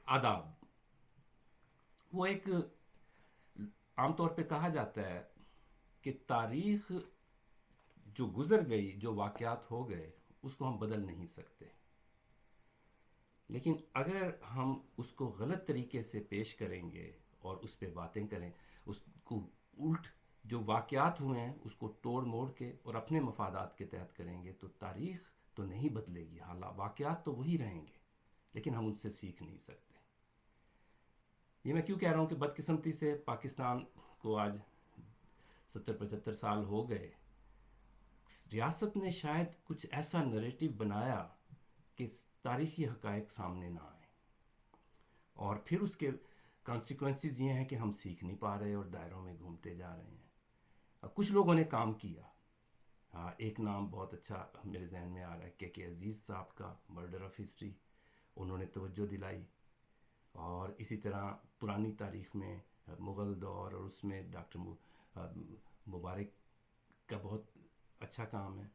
آداب. وہ ایک عام طور پہ کہا جاتا ہے کہ تاریخ جو گزر گئی، جو واقعات ہو گئے، اس کو ہم بدل نہیں سکتے، لیکن اگر ہم اس کو غلط طریقے سے پیش کریں گے اور اس پہ باتیں کریں، اس کو الٹ جو واقعات ہوئے ہیں اس کو توڑ موڑ کے اور اپنے مفادات کے تحت کریں گے، تو تاریخ تو نہیں بدلے گی. حالات واقعات تو وہی رہیں گے، لیکن ہم ان سے سیکھ نہیں سکتے. یہ میں کیوں کہہ رہا ہوں کہ بدقسمتی سے پاکستان کو آج 70-75 سال ہو گئے، ریاست نے شاید کچھ ایسا نریٹو بنایا کہ تاریخی حقائق سامنے نہ آئے، اور پھر اس کے کانسیکوینسز یہ ہیں کہ ہم سیکھ نہیں پا رہے اور دائروں میں گھومتے جا رہے ہیں. کچھ لوگوں نے کام کیا. ایک نام بہت اچھا میرے ذہن میں آ رہا ہے کہ عزیز صاحب کا مرڈر آف ہسٹری، انہوں نے توجہ دلائی. اور اسی طرح پرانی تاریخ میں مغل دور اور اس میں ڈاکٹر مبارک کا بہت اچھا کام ہے.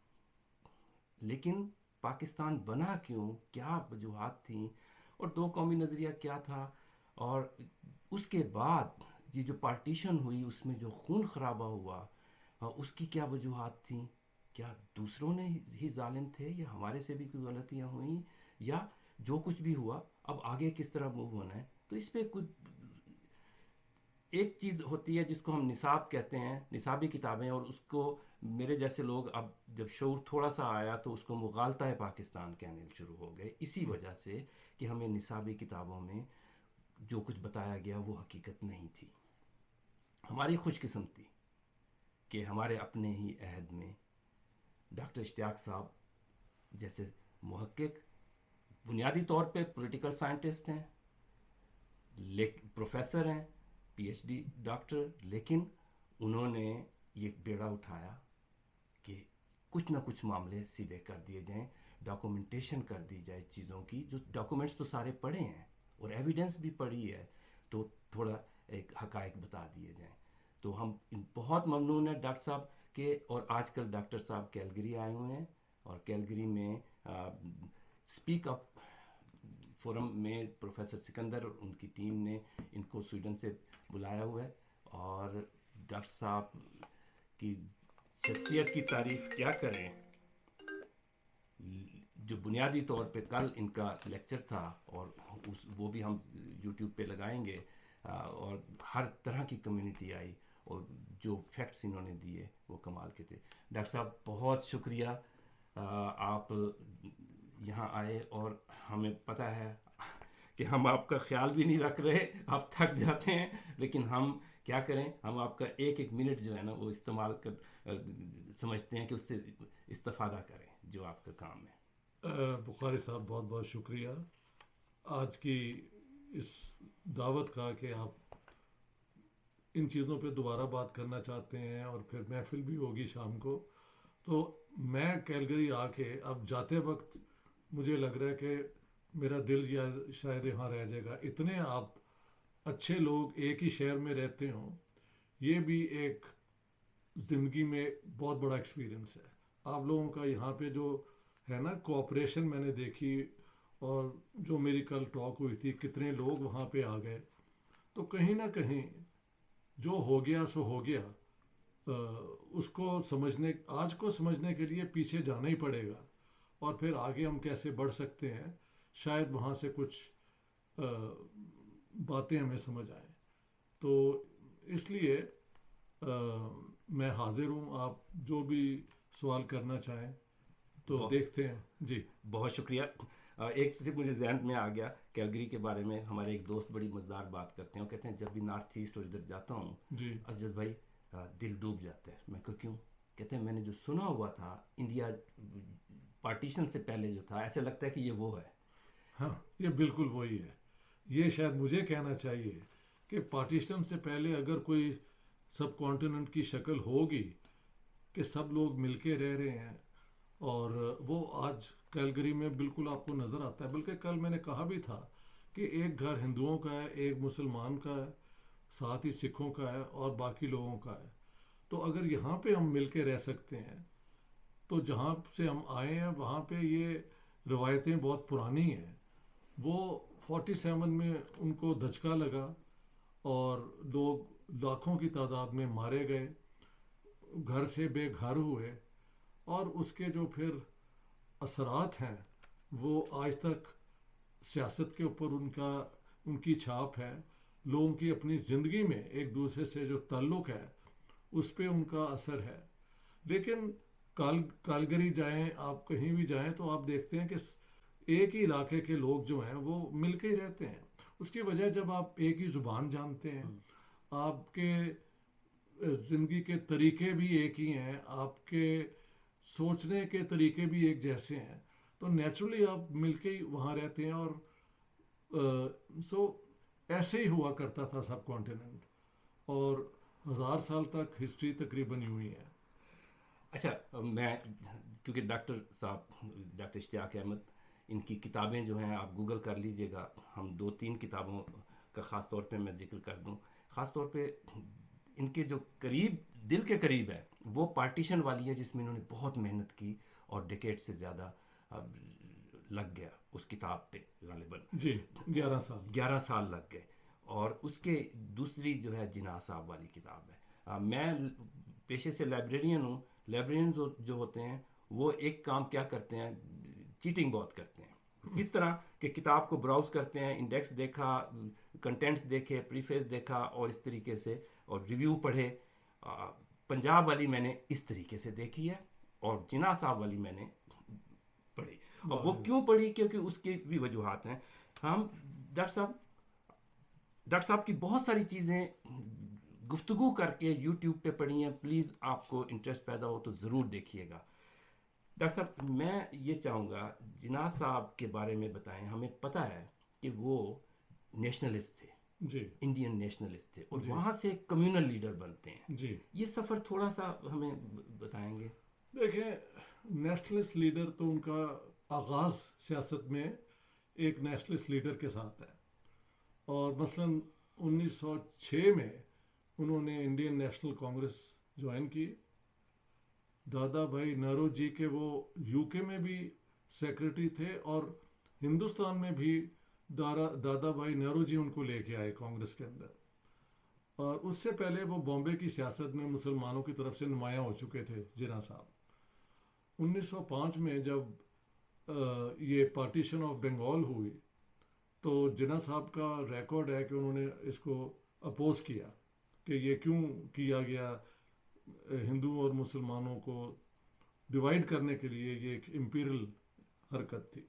لیکن پاکستان بنا کیوں، کیا وجوہات تھیں، اور دو قومی نظریہ کیا تھا، اور اس کے بعد یہ جو پارٹیشن ہوئی اس میں جو خون خرابہ ہوا، اس کی کیا وجوہات تھیں؟ کیا دوسروں نے ہی ظالم تھے، یا ہمارے سے بھی کوئی غلطیاں ہوئیں، یا جو کچھ بھی ہوا اب آگے کس طرح موو ہونا ہے؟ تو اس پہ کچھ ایک چیز ہوتی ہے جس کو ہم نصاب کہتے ہیں، نصابی کتابیں، اور اس کو میرے جیسے لوگ اب جب شعور تھوڑا سا آیا تو اس کو مغالطہ پاکستان کہنے شروع ہو گئے، اسی وجہ سے کہ ہمیں نصابی کتابوں میں جو کچھ بتایا گیا وہ حقیقت نہیں تھی. ہماری خوش قسمتی کہ ہمارے اپنے ہی عہد میں ڈاکٹر اشتیاق صاحب جیسے محقق، بنیادی طور پہ پولیٹیکل سائنٹسٹ ہیں، پروفیسر ہیں، پی ایچ ڈی ڈاکٹر، لیکن انہوں نے یہ بیڑا اٹھایا کہ کچھ نہ کچھ معاملے سیدھے کر دیے جائیں، ڈاکومنٹیشن کر دی جائے چیزوں کی. جو ڈاکومنٹس تو سارے پڑھے ہیں اور ایویڈنس بھی پڑھی ہے، تو تھوڑا ایک حقائق بتا دیے جائیں. تو ہم بہت ممنون ہیں ڈاکٹر صاحب کے. اور آج کل ڈاکٹر صاحب کیلگری آئے ہوئے ہیں، اور کیلگری میں اسپیک اپ فورم میں پروفیسر سکندر اور ان کی ٹیم نے ان کو سویڈن سے بلایا ہوا ہے. اور ڈاکٹر صاحب کی شخصیت کی تعریف کیا کریں، جو بنیادی طور پہ کل ان کا لیکچر تھا، اور وہ بھی ہم یوٹیوب پہ لگائیں گے. اور ہر طرح کی کمیونٹی آئی، اور جو فیکٹس انہوں نے دیے وہ کمال کے تھے. ڈاکٹر صاحب بہت شکریہ، آپ یہاں آئے، اور ہمیں پتہ ہے کہ ہم آپ کا خیال بھی نہیں رکھ رہے، آپ تھک جاتے ہیں، لیکن ہم کیا کریں، ہم آپ کا ایک ایک منٹ جو ہے نا وہ استعمال کر سمجھتے ہیں کہ اس سے استفادہ کریں جو آپ کا کام ہے. بخاری صاحب بہت بہت شکریہ آج کی اس دعوت کا کہ آپ ان چیزوں پہ دوبارہ بات کرنا چاہتے ہیں، اور پھر محفل بھی ہوگی شام کو. تو میں کیلگری آ کے اب جاتے وقت مجھے لگ رہا ہے کہ میرا دل یا شاید یہاں رہ جائے گا. اتنے آپ اچھے لوگ ایک ہی شہر میں رہتے ہوں، یہ بھی ایک زندگی میں بہت بڑا ایکسپیرینس ہے. آپ لوگوں کا یہاں پہ جو ہے نا کوآپریشن میں نے دیکھی، اور جو میری کل ٹاک ہوئی تھی کتنے لوگ وہاں پہ آ گئے، تو کہیں نہ کہیں جو ہو گیا سو ہو گیا. اس کو سمجھنے، آج کو سمجھنے کے لیے پیچھے جانا ہی پڑے گا، اور پھر آگے ہم کیسے بڑھ سکتے ہیں، شاید وہاں سے کچھ باتیں ہمیں سمجھ آئیں. تو اس لیے میں حاضر ہوں، آپ جو بھی سوال کرنا چاہیں تو دیکھتے ہیں. جی بہت شکریہ. ایک چیز مجھے ذہن میں آ گیا کیلگری کے بارے میں. ہمارے ایک دوست بڑی مزدار بات کرتے ہیں، وہ کہتے ہیں جب بھی نارتھ ایسٹ اور ادھر جاتا ہوں جی اسجد بھائی دل ڈوب جاتا ہے. میں کہا کیوں؟ کہتے ہیں میں نے جو سنا ہوا تھا انڈیا پارٹیشن سے پہلے جو تھا، ایسے لگتا ہے کہ یہ وہ ہے. ہاں، یہ بالکل وہی ہے. یہ شاید مجھے کہنا چاہیے کہ پارٹیشن سے پہلے اگر کوئی سب کانٹیننٹ کی شکل ہوگی کہ سب لوگ مل کے رہ رہے ہیں، اور وہ آج کیلگری میں بالکل آپ کو نظر آتا ہے. بلکہ کل میں نے کہا بھی تھا کہ ایک گھر ہندوؤں کا ہے، ایک مسلمان کا ہے، ساتھ ہی سکھوں کا ہے، اور باقی لوگوں کا ہے. تو اگر یہاں پہ ہم مل کے رہ سکتے ہیں، تو جہاں سے ہم آئے ہیں وہاں پہ یہ روایتیں بہت پرانی ہیں. وہ 47 میں ان کو دھچکا لگا اور لوگ لاکھوں کی تعداد میں مارے گئے، گھر سے بے گھر ہوئے، اور اس کے جو پھر اثرات ہیں وہ آج تک سیاست کے اوپر ان کی چھاپ ہے، لوگوں کی اپنی زندگی میں ایک دوسرے سے جو تعلق ہے اس پہ ان کا اثر ہے۔ لیکن کالگری جائیں، آپ کہیں بھی جائیں تو آپ دیکھتے ہیں کہ ایک ہی علاقے کے لوگ جو ہیں وہ مل کے ہی رہتے ہیں۔ اس کی وجہ جب آپ ایک ہی زبان جانتے ہیں، آپ کے زندگی کے طریقے بھی ایک ہی ہیں، آپ کے سوچنے کے طریقے بھی ایک جیسے ہیں، تو نیچرلی آپ مل کے ہی وہاں رہتے ہیں۔ اور سو ایسے ہی ہوا کرتا تھا سب کانٹیننٹ، اور 1000 سال تک ہسٹری تقریباً یوں ہی ہے۔ اچھا، میں کیونکہ ڈاکٹر صاحب ڈاکٹر اشتیاق احمد، ان کی کتابیں جو ہیں آپ گوگل کر لیجئے گا، ہم 2-3 کتابوں کا خاص طور پہ میں ذکر کر دوں۔ خاص طور پہ ان کے جو قریب دل کے قریب ہے وہ پارٹیشن والی ہے، جس میں انہوں نے بہت محنت کی اور ڈیکیڈ سے زیادہ لگ گیا اس کتاب پہ، غالباً جی 11 سال لگ گئے۔ اور اس کے دوسری جو ہے جناح صاحب والی کتاب ہے۔ میں پیشے سے لائبریرین ہوں۔ لائبریرینز جو ہوتے ہیں وہ ایک کام کیا کرتے ہیں، چیٹنگ بہت کرتے ہیں۔ کس طرح کہ کتاب کو براؤز کرتے ہیں، انڈیکس دیکھا، کنٹینٹس دیکھے، پریفیس دیکھا، اور اس طریقے سے، اور ریویو پڑھے۔ پنجاب والی میں نے اس طریقے سے دیکھی ہے، اور جناح صاحب والی میں نے پڑھی۔ اور وہ کیوں پڑھی؟ کیونکہ اس کی بھی وجوہات ہیں۔ ہم ڈاکٹر صاحب کی بہت ساری چیزیں گفتگو کر کے یوٹیوب پہ پڑھی ہیں، پلیز آپ کو انٹرسٹ پیدا ہو تو ضرور دیکھیے گا۔ ڈاکٹر صاحب میں یہ چاہوں گا جناح صاحب کے بارے میں بتائیں۔ ہمیں پتہ ہے کہ وہ نیشنلسٹ تھے، جی انڈین نیشنلسٹ تھے، اور وہاں سے کمیونل لیڈر بنتے ہیں۔ جی یہ سفر تھوڑا سا ہمیں بتائیں گے؟ دیکھیں، نیشنلسٹ لیڈر تو ان کا آغاز سیاست میں ایک نیشنلسٹ لیڈر کے ساتھ ہے، اور مثلاً 1906 میں انہوں نے انڈین نیشنل کانگریس جوائن کی۔ دادا بھائی نہرو جی کے وہ یو کے میں بھی سیکرٹری تھے، اور ہندوستان میں بھی دادا بھائی نہرو جی ان کو لے کے آئے کانگریس کے اندر۔ اور اس سے پہلے وہ بامبے کی سیاست میں مسلمانوں کی طرف سے نمایاں ہو چکے تھے جناح صاحب۔ 1905 میں جب یہ پارٹیشن آف بنگال ہوئی تو جناح صاحب کا ریکارڈ ہے کہ انہوں نے اس کو اپوز کیا کہ یہ کیوں کیا گیا، ہندوؤں اور مسلمانوں کو ڈیوائیڈ کرنے کے لیے یہ ایک امپیریل حرکت تھی۔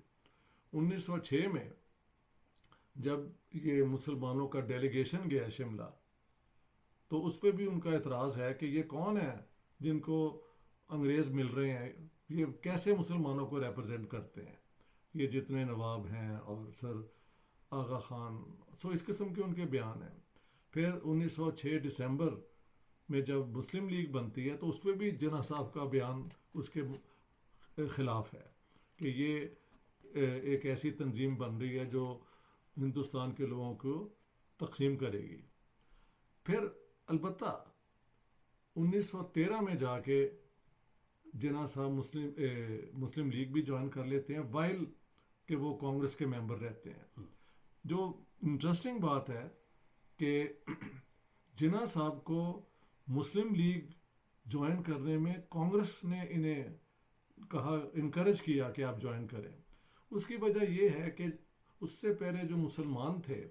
1906 میں جب یہ مسلمانوں کا ڈیلیگیشن گیا شملہ، تو اس پہ بھی ان کا اعتراض ہے کہ یہ کون ہے جن کو انگریز مل رہے ہیں، یہ کیسے مسلمانوں کو ریپرزینٹ کرتے ہیں، یہ جتنے نواب ہیں اور سر آغا خان، سو اس قسم کے ان کے بیان ہیں۔ پھر 1906 دسمبر میں جب مسلم لیگ بنتی ہے تو اس پہ بھی جناح صاحب کا بیان اس کے خلاف ہے کہ یہ ایک ایسی تنظیم بن رہی ہے جو ہندوستان کے لوگوں کو تقسیم کرے گی۔ پھر البتہ 1913 میں جا کے جناح صاحب مسلم لیگ بھی جوائن کر لیتے ہیں، وائل کہ وہ کانگریس کے ممبر رہتے ہیں۔ جو انٹرسٹنگ بات ہے کہ جناح صاحب کو مسلم لیگ جوائن کرنے میں کانگریس نے انہیں کہا، انکریج کیا کہ آپ جوائن کریں۔ اس کی وجہ یہ ہے کہ اس سے پہلے جو مسلمان تھے،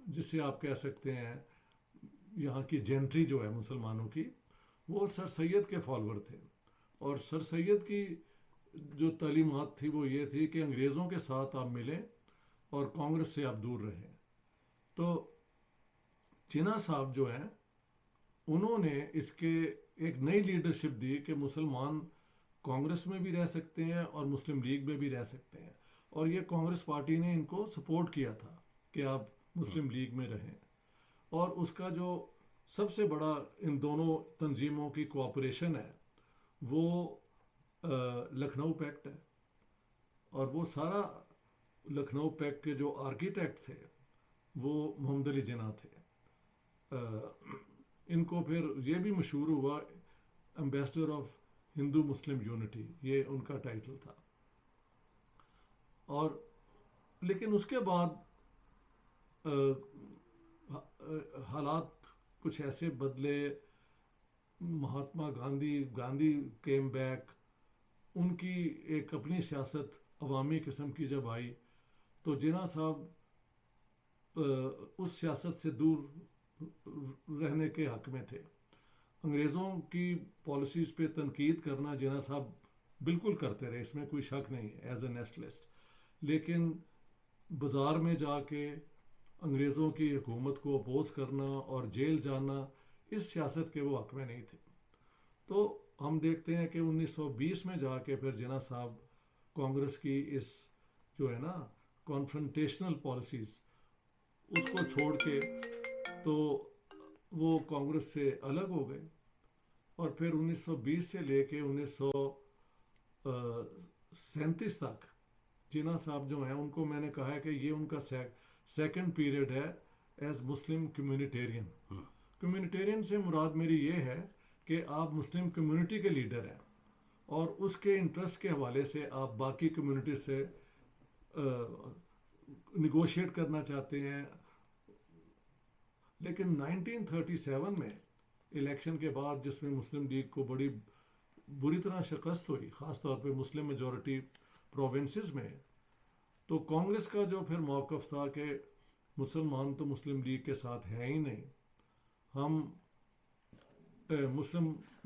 جسے آپ کہہ سکتے ہیں یہاں کی جینٹری جو ہے مسلمانوں کی، وہ سر سید کے فالوور تھے، اور سر سید کی جو تعلیمات تھی وہ یہ تھی کہ انگریزوں کے ساتھ آپ ملیں اور کانگریس سے آپ دور رہیں۔ تو جناح صاحب جو ہیں انہوں نے اس کے ایک نئی لیڈرشپ دی کہ مسلمان کانگریس میں بھی رہ سکتے ہیں اور مسلم لیگ میں بھی رہ سکتے ہیں، اور یہ کانگریس پارٹی نے ان کو سپورٹ کیا تھا کہ آپ مسلم لیگ میں رہیں۔ اور اس کا جو سب سے بڑا ان دونوں تنظیموں کی کوآپریشن ہے وہ لکھنؤ پیکٹ ہے، اور وہ سارا لکھنؤ پیکٹ کے جو آرکیٹیکٹ تھے وہ محمد علی جناح تھے۔ ان کو پھر یہ بھی مشہور ہوا ambassador of Hindu Muslim unity, یہ ان کا ٹائٹل تھا۔ اور لیکن اس کے بعد حالات کچھ ایسے بدلے. Mahatma Gandhi came back. ان کی ایک اپنی سیاست عوامی قسم کی جب آئی تو جناح صاحب اس سیاست سے دور رہنے کے حق میں تھے. انگریزوں کی پالیسیز پہ تنقید کرنا جناح صاحب بالکل کرتے رہے, اس میں کوئی شک نہیں ہے ایز اے نیشنلسٹ. لیکن بازار میں جا کے انگریزوں کی حکومت کو اپوز کرنا اور جیل جانا, اس سیاست کے وہ حق میں نہیں تھے. تو ہم دیکھتے ہیں کہ 1920 میں جا کے پھر جناح صاحب کانگریس کی اس جو ہے نا کانفرنٹیشنل پالیسیز اس کو چھوڑ کے تو وہ کانگریس سے الگ ہو گئے. اور پھر 1920 سے لے کے 1937 تک جناح صاحب جو ہیں ان کو میں نے کہا ہے کہ یہ ان کا سیکنڈ پیریڈ ہے ایز مسلم کمیونٹیرین. کمیونٹیرین سے مراد میری یہ ہے کہ آپ مسلم کمیونٹی کے لیڈر ہیں اور اس کے انٹرسٹ کے حوالے سے آپ باقی کمیونٹی سے نیگوشیٹ کرنا چاہتے ہیں. لیکن 1937 میں الیکشن کے بعد جس میں مسلم لیگ کو بڑی بری طرح شکست ہوئی, خاص طور پہ مسلم میجورٹی پروونسز میں, تو کانگریس کا جو پھر موقف تھا کہ مسلمان تو مسلم لیگ کے ساتھ ہیں ہی نہیں, ہم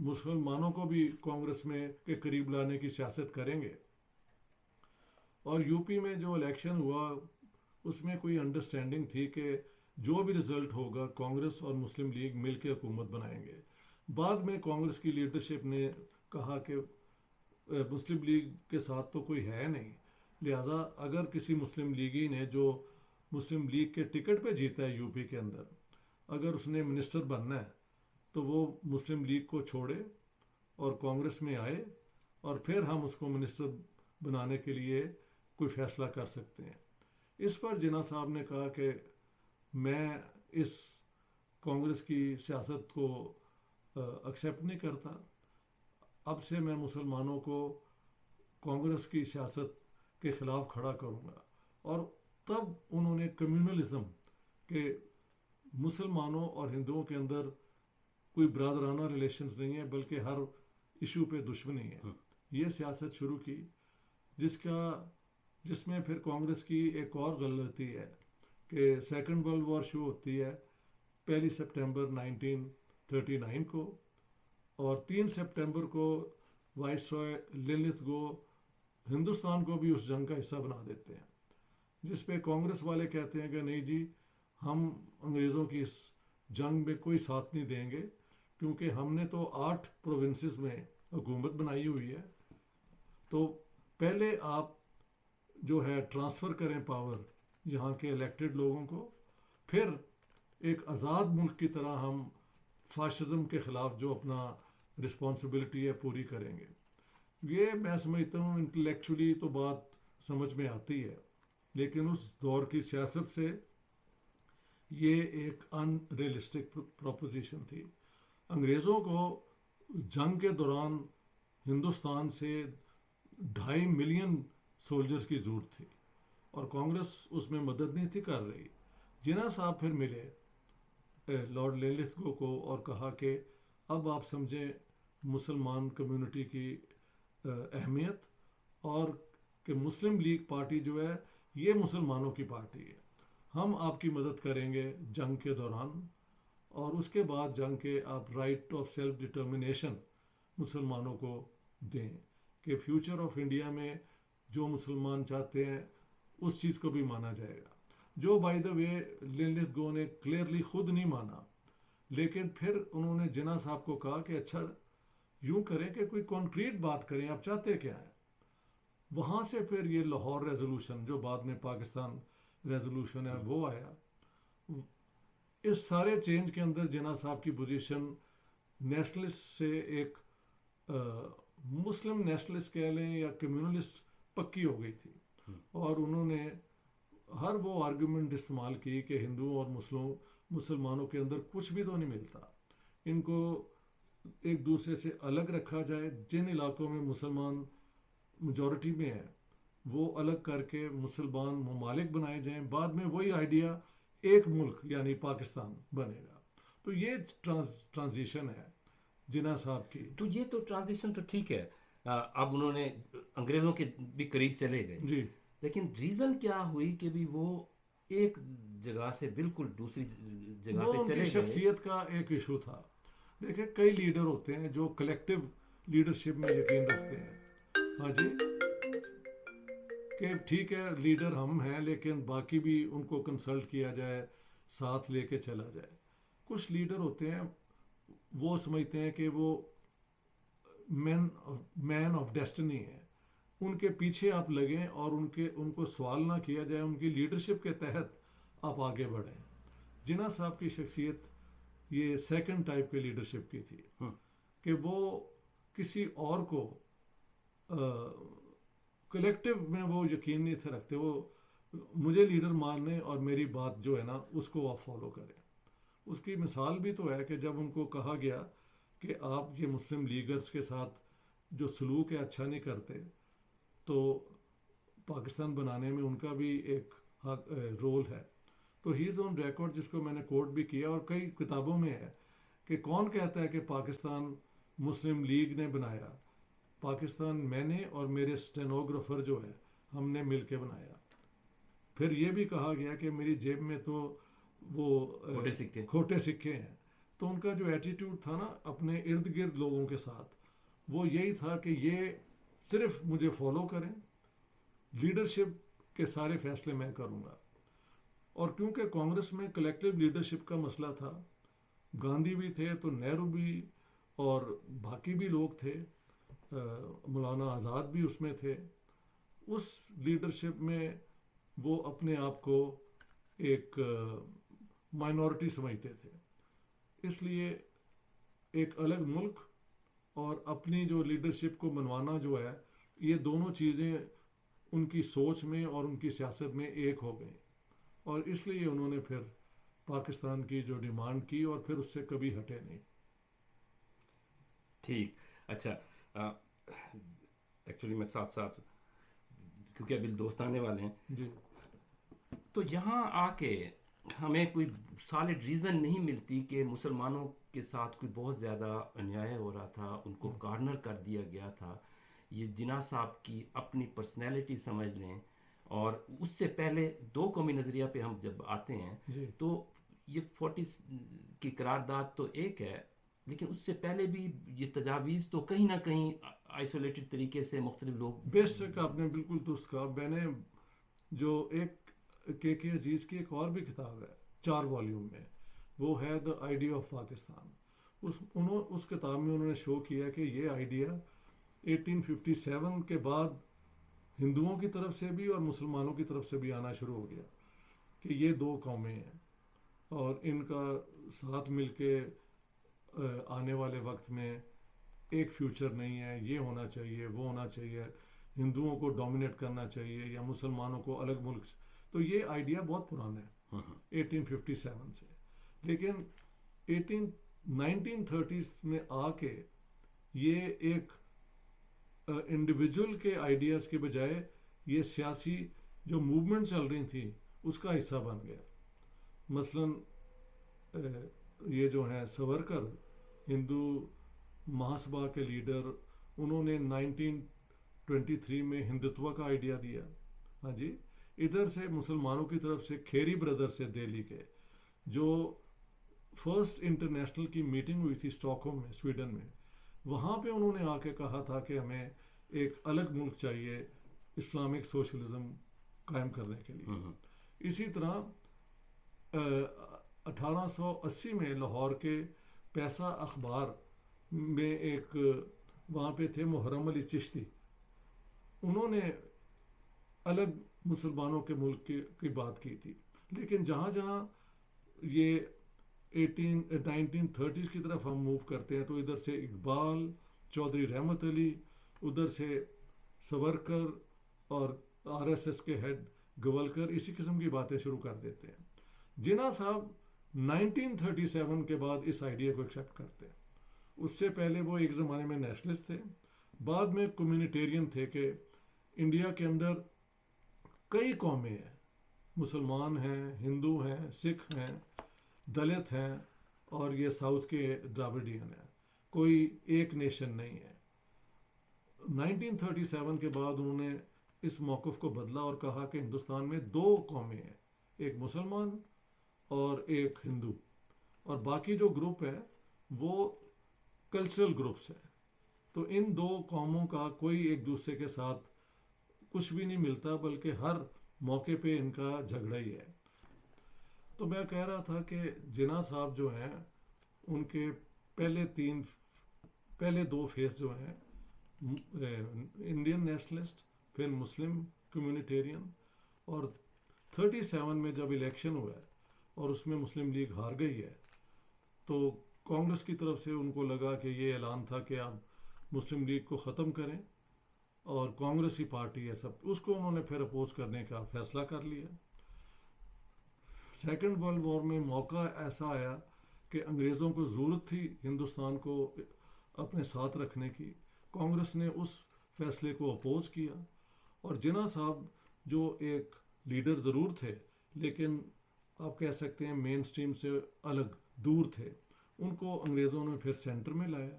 مسلمانوں کو بھی کانگریس میں کے قریب لانے کی سیاست کریں گے. اور یو پی میں جو الیکشن ہوا اس میں کوئی انڈرسٹینڈنگ تھی کہ جو بھی رزلٹ ہوگا کانگریس اور مسلم لیگ مل کے حکومت بنائیں گے. بعد میں کانگریس کی لیڈرشپ نے کہا کہ مسلم لیگ کے ساتھ تو کوئی ہے نہیں, لہٰذا اگر کسی مسلم لیگی نے جو مسلم لیگ کے ٹکٹ پہ جیتا ہے یو پی کے اندر, اگر اس نے منسٹر بننا ہے تو وہ مسلم لیگ کو چھوڑے اور کانگریس میں آئے اور پھر ہم اس کو منسٹر بنانے کے لیے کوئی فیصلہ کر سکتے ہیں. اس پر جناح صاحب نے کہا کہ میں اس کانگریس کی سیاست کو ایکسیپٹ نہیں کرتا, اب سے میں مسلمانوں کو کانگریس کی سیاست کے خلاف کھڑا کروں گا. اور تب انہوں نے کمیونلزم کہ مسلمانوں اور ہندوؤں کے اندر کوئی برادرانہ ریلیشنز نہیں ہے بلکہ ہر ایشو پہ دشمنی ہے, یہ سیاست شروع کی, جس میں پھر کانگریس کی ایک اور غلطی ہے کہ سیکنڈ ورلڈ وار شروع ہوتی ہے 1 سپٹمبر 1939 کو, اور 3 سپٹمبر کو وائس رائے للتگو ہندوستان کو بھی اس جنگ کا حصہ بنا دیتے ہیں, جس پہ کانگریس والے کہتے ہیں کہ نہیں جی ہم انگریزوں کی اس جنگ میں کوئی ساتھ نہیں دیں گے کیونکہ ہم نے تو 8 پروونسز میں حکومت بنائی ہوئی ہے, تو پہلے آپ جو ہے ٹرانسفر کریں پاور یہاں کے الیکٹڈ لوگوں کو, پھر ایک آزاد ملک کی طرح ہم فاشزم کے خلاف جو اپنا رسپانسبلٹی ہے پوری کریں گے. یہ میں سمجھتا ہوں انٹلیکچولی تو بات سمجھ میں آتی ہے, لیکن اس دور کی سیاست سے یہ ایک ان ریئلسٹک پروپوزیشن تھی. انگریزوں کو جنگ کے دوران ہندوستان سے 2.5 ملین سولجرز کی ضرورت تھی اور کانگریس اس میں مدد نہیں تھی کر رہی. جناح صاحب پھر ملے لارڈ للتگو کو اور کہا کہ اب آپ سمجھیں مسلمان کمیونٹی کی اہمیت اور کہ مسلم لیگ پارٹی جو ہے یہ مسلمانوں کی پارٹی ہے, ہم آپ کی مدد کریں گے جنگ کے دوران, اور اس کے بعد جنگ کے آپ رائٹ آف سیلف ڈٹرمنیشن مسلمانوں کو دیں کہ فیوچر آف انڈیا میں جو مسلمان چاہتے ہیں اس چیز کو بھی مانا جائے گا, جو بائی دا وے للتگو نے کلیئرلی خود نہیں مانا. لیکن پھر انہوں نے جناح صاحب کو کہا کہ اچھا یوں کریں کہ کوئی کانکریٹ بات کریں, آپ چاہتے کیا ہیں. وہاں سے پھر یہ لاہور ریزولوشن جو بعد میں پاکستان ریزولوشن ہے وہ آیا. اس سارے چینج کے اندر جناح صاحب کی پوزیشن نیشنلسٹ سے ایک مسلم نیشنلسٹ کہہ لیں یا کمیونلسٹ پکی ہو گئی تھی, اور انہوں نے ہر وہ آرگومنٹ استعمال کی کہ ہندوؤں اور مسلمانوں کے اندر کچھ بھی تو نہیں ملتا, ان کو ایک دوسرے سے الگ رکھا جائے. جن علاقوں میں مسلمان میجورٹی میں ہے وہ الگ کر کے مسلمان ممالک بنائے جائیں, بعد میں وہی آئیڈیا ایک ملک یعنی پاکستان بنے گا. تو یہ ٹرانزیشن ہے جناح صاحب کی. تو یہ تو ٹرانزیشن تو ٹھیک ہے, اب انہوں نے انگریزوں کے بھی قریب چلے گئے, جی, لیکن ریزن کیا ہوئی کہ بھی وہ ایک جگہ سے بالکل دوسری جگہ وہ پہ ان کی چلے گئے؟ شخصیت کا ایک ایشو تھا. دیکھیں کئی لیڈر ہوتے ہیں جو کلیکٹیو لیڈرشپ میں یقین رکھتے ہیں. ہاں جی, کہ ٹھیک ہے لیڈر ہم ہیں لیکن باقی بھی ان کو کنسلٹ کیا جائے, ساتھ لے کے چلا جائے. کچھ لیڈر ہوتے ہیں وہ سمجھتے ہیں کہ وہ مین آف ڈیسٹنی ہے, ان کے پیچھے آپ لگیں اور ان کو سوال نہ کیا جائے, ان کی لیڈرشپ کے تحت آپ آگے بڑھیں. جناح صاحب کی شخصیت یہ سیکنڈ ٹائپ کے لیڈرشپ کی تھی کہ وہ کسی اور کو کلیکٹیو میں وہ یقین نہیں تھے رکھتے, وہ مجھے لیڈر ماننے اور میری بات جو ہے نا اس کو آپ فالو کریں. اس کی مثال بھی تو ہے کہ جب ان کو کہا گیا کہ آپ یہ مسلم لیگرز کے ساتھ جو سلوک ہے اچھا نہیں کرتے, تو پاکستان بنانے میں ان کا بھی ایک رول ہے. تو ہی از آن ریکارڈ, جس کو میں نے کوٹ بھی کیا اور کئی کتابوں میں ہے, کہ کون کہتا ہے کہ پاکستان مسلم لیگ نے بنایا. پاکستان میں نے اور میرے اسٹینوگرافر جو ہے ہم نے مل کے بنایا. پھر یہ بھی کہا گیا کہ میری جیب میں تو وہ کھوٹے سکے ہیں. تو ان کا جو ایٹیٹیوڈ تھا نا اپنے ارد گرد لوگوں کے ساتھ, وہ یہی تھا کہ یہ صرف مجھے فالو کریں, لیڈرشپ کے سارے فیصلے میں کروں گا. اور کیونکہ کانگریس میں کلیکٹیو لیڈرشپ کا مسئلہ تھا, گاندھی بھی تھے تو نہرو بھی اور باقی بھی لوگ تھے, مولانا آزاد بھی اس میں تھے, اس لیڈرشپ میں وہ اپنے آپ کو ایک مائنورٹی سمجھتے تھے. اس لیے ایک الگ ملک اور اپنی جو لیڈرشپ کو منوانا جو ہے, یہ دونوں چیزیں ان کی سوچ میں اور ان کی سیاست میں ایک ہو گئیں, اور اس لیے انہوں نے پھر پاکستان کی جو ڈیمانڈ کی اور پھر اس سے کبھی ہٹے نہیں. ٹھیک, اچھا, ایکچولی میں ساتھ ساتھ کیونکہ ابھی دوست آنے والے ہیں, جی, تو یہاں آ کے ہمیں کوئی سالڈ ریزن نہیں ملتی کہ مسلمانوں کے ساتھ کوئی بہت زیادہ انیائے ہو رہا تھا, ان کو کارنر کر دیا گیا تھا. یہ جناح صاحب کی اپنی پرسنالٹی سمجھ لیں, اور اس سے پہلے دو قومی نظریہ پہ ہم جب آتے ہیں جی, تو یہ 40 کی قرارداد تو ایک ہے, لیکن اس سے پہلے بھی یہ تجاویز تو کہیں نہ کہیں آئسولیٹڈ طریقے سے مختلف لوگ. بے شک آپ نے بالکل درست کہا. میں نے جو ایک کے عزیز کی ایک اور بھی کتاب ہے 4 والیوم میں, وہ ہے دا آئیڈیا آف پاکستان. اس کتاب میں انہوں نے شو کیا کہ یہ آئیڈیا 1857 کے بعد ہندوؤں کی طرف سے بھی اور مسلمانوں کی طرف سے بھی آنا شروع ہو گیا کہ یہ 2 قومیں ہیں اور ان کا ساتھ مل کے آنے والے وقت میں ایک فیوچر نہیں ہے, یہ ہونا چاہیے, وہ ہونا چاہیے, ہندوؤں کو ڈومینیٹ کرنا چاہیے یا مسلمانوں کو الگ ملک. تو یہ آئیڈیا بہت پرانا ہے 1857 سے, لیکن 1930s میں آ کے یہ ایک انڈیویجول کے آئیڈیاز کے بجائے یہ سیاسی جو موومنٹ چل رہی تھی اس کا حصہ بن گیا. مثلاً یہ جو ہیں سورکر, ہندو مہاسبھا کے لیڈر, انہوں نے 1923 میں ہندتوا کا آئیڈیا دیا. ہاں جی, ادھر سے مسلمانوں کی طرف سے کھیری بردر سے دہلی کے جو فرسٹ انٹرنیشنل کی میٹنگ ہوئی تھی اسٹاک ہوم میں سویڈن میں, وہاں پہ انہوں نے آ کے کہا تھا کہ ہمیں ایک الگ ملک چاہیے اسلامک سوشلزم قائم کرنے کے لیے. اسی طرح 1880 میں لاہور کے پیسہ اخبار میں ایک وہاں پہ تھے محرم علی چشتی, انہوں نے الگ مسلمانوں کے ملک کی بات کی تھی. لیکن جہاں جہاں یہ 1930s کی طرف ہم موو کرتے ہیں تو ادھر سے اقبال, چودھری رحمت علی, ادھر سے سورکر اور RSS کے ہیڈ گولکر اسی قسم کی باتیں شروع کر دیتے ہیں. جناح صاحب 1937 کے بعد اس آئیڈیا کو ایکسیپٹ کرتے ہیں. اس سے پہلے وہ ایک زمانے میں نیشنلسٹ تھے, بعد میں کمیونٹیرین تھے کہ انڈیا کے اندر کئی قومیں ہیں، مسلمان ہیں، ہندو ہیں، سکھ ہیں، دلت ہیں، اور یہ ساؤتھ کے ڈراوڈین ہیں، کوئی ایک نیشن نہیں ہے۔ 1937 کے بعد انہوں نے اس موقف کو بدلا اور کہا کہ ہندوستان میں دو قومیں ہیں، ایک مسلمان اور ایک ہندو، اور باقی جو گروپ ہے وہ کلچرل گروپس ہیں۔ تو ان دو قوموں کا کوئی ایک دوسرے کے ساتھ کچھ بھی نہیں ملتا، بلکہ ہر موقع پہ ان کا جھگڑا ہی ہے۔ تو میں کہہ رہا تھا کہ جناح صاحب جو ہیں ان کے پہلے دو فیس جو ہیں، انڈین نیشنلسٹ، پھر مسلم کمیونٹیرین، اور 37 میں جب الیکشن ہوا ہے اور اس میں مسلم لیگ ہار گئی ہے، تو کانگریس کی طرف سے ان کو لگا کہ یہ اعلان تھا کہ آپ مسلم لیگ کو ختم کریں، اور کانگریسی پارٹی ہے سب، اس کو انہوں نے پھر اپوز کرنے کا فیصلہ کر لیا۔ سیکنڈ ورلڈ وار میں موقع ایسا آیا کہ انگریزوں کو ضرورت تھی ہندوستان کو اپنے ساتھ رکھنے کی، کانگریس نے اس فیصلے کو اپوز کیا، اور جناح صاحب جو ایک لیڈر ضرور تھے لیکن آپ کہہ سکتے ہیں مین سٹریم سے الگ دور تھے، ان کو انگریزوں نے پھر سینٹر میں لایا،